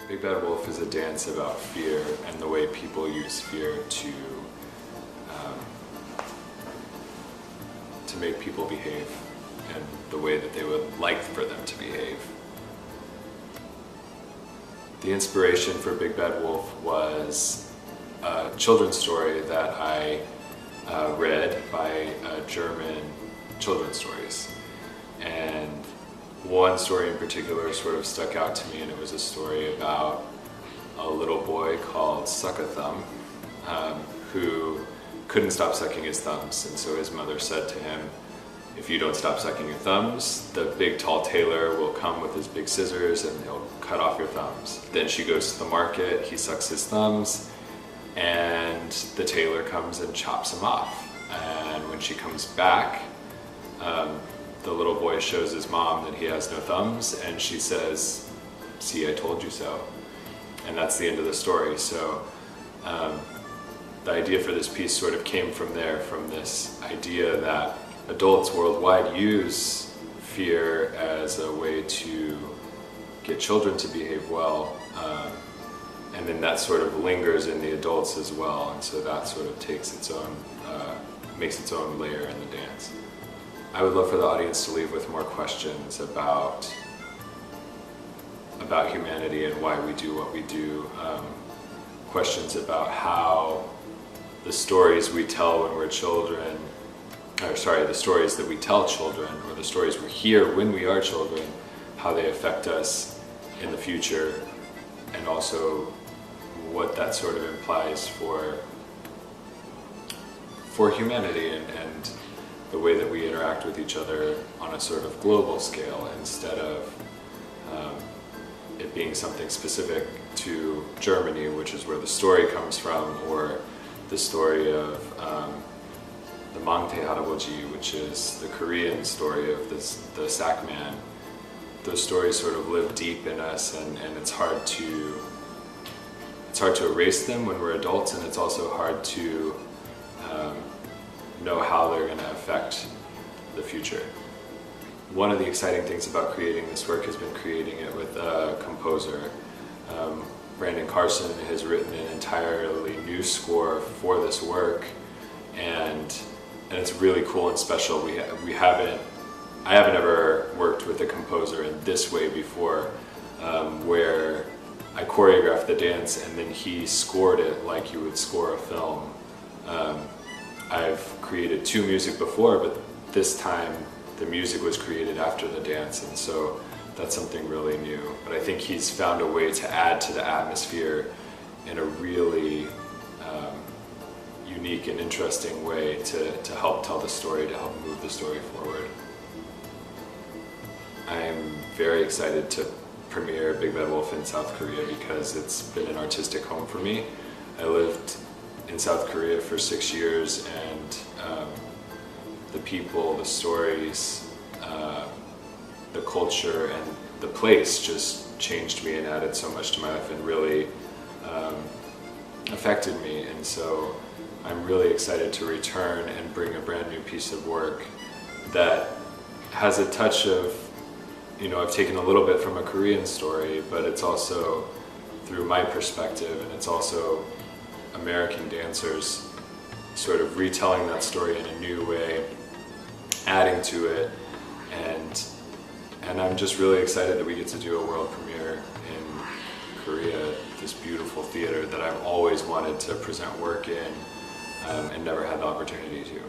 Big Bad Wolf is a dance about fear and the way people use fear to make people behave and the way that they would like for them to behave. The inspiration for Big Bad Wolf was a children's story that I read by German children's stories. And one story in particular sort of stuck out to me, and it was a story about a little boy called Suck-a-Thumb who couldn't stop sucking his thumbs, and so his mother said to him, if you don't stop sucking your thumbs, the big tall tailor will come with his big scissors and he'll cut off your thumbs. Then she goes to the market, he sucks his thumbs, and the tailor comes and chops him off. And when she comes back, the little boy shows his mom that he has no thumbs, and she says, see, I told you so. And that's the end of the story. So the idea for this piece sort of came from there, from this idea that adults worldwide use fear as a way to get children to behave well, and then that sort of lingers in the adults as well, and so that sort of takes its own, makes its own layer in the dance. I would love for the audience to leave with more questions about humanity and why we do what we do, questions about how the stories we tell when we're children, the stories that we tell children, or the stories we hear when we are children, how they affect us in the future, and also what that sort of implies for humanity and the way that we interact with each other on a sort of global scale, instead of it being something specific to Germany, which is where the story comes from, or the story of the Mangte Haraboji, which is the Korean story of the sack man. Those stories sort of live deep in us, and it's hard to erase them when we're adults, and it's also hard to know how they're going to affect the future. One of the exciting things about creating this work has been creating it with a composer. Brandon Carson has written an entirely new score for this work, and it's really cool and special. I haven't ever worked with a composer in this way before, where I choreographed the dance and then he scored it like you would score a film. I've created 2 music before, but this time the music was created after the dance, and so that's something really new. But I think he's found a way to add to the atmosphere in a really unique and interesting way to help tell the story, to help move the story forward. I'm very excited to premiere Big Bad Wolf in South Korea because it's been an artistic home for me. I lived in South Korea for 6 years, and the people, the stories, the culture, and the place just changed me and added so much to my life and really affected me. And so I'm really excited to return and bring a brand new piece of work that has a touch of, I've taken a little bit from a Korean story, but it's also through my perspective, and it's also American dancers sort of retelling that story in a new way, adding to it, and I'm just really excited that we get to do a world premiere in Korea, this beautiful theater that I've always wanted to present work in, and never had the opportunity to.